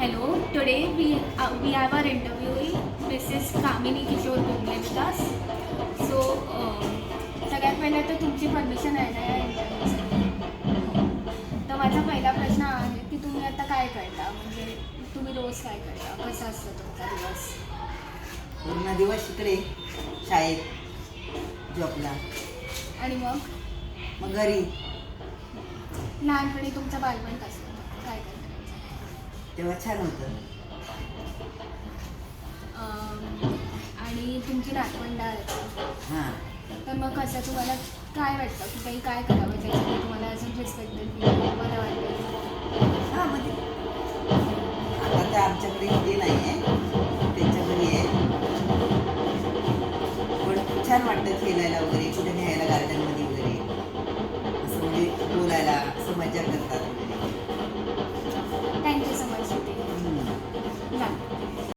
Hello, today we have our interviewee Mrs. Kamini Kishore Kumble with us. So, सगळ्यात पहिलं तर तुमची permission आहे ना या इंटरव्ह्यूसाठी. तर माझा पहिला प्रश्न आहे की तुम्ही आता काय करता, म्हणजे तुम्ही रोज काय करता, कसा असतो तुमचा दिवस? पूर्ण दिवस इकडे शाळेत जॉबला आणि मग घरी. लहानपणी तुमचं बालपण कसं होतं, काय करता? तेव्हा छान होतं. आणि तुमची नातवंड आहेत, हां, तर मग कसं तुम्हाला काय वाटतं की काही काय करावं त्याच्यामध्ये तुम्हाला अजून रिस्पेक्टेड फील बरं वाटतं? हां म्हणजे आता तर आमच्याकडे हे नाही आहे, त्यांच्या घरी आहे, पण छान वाटतं खेळायला वगैरे.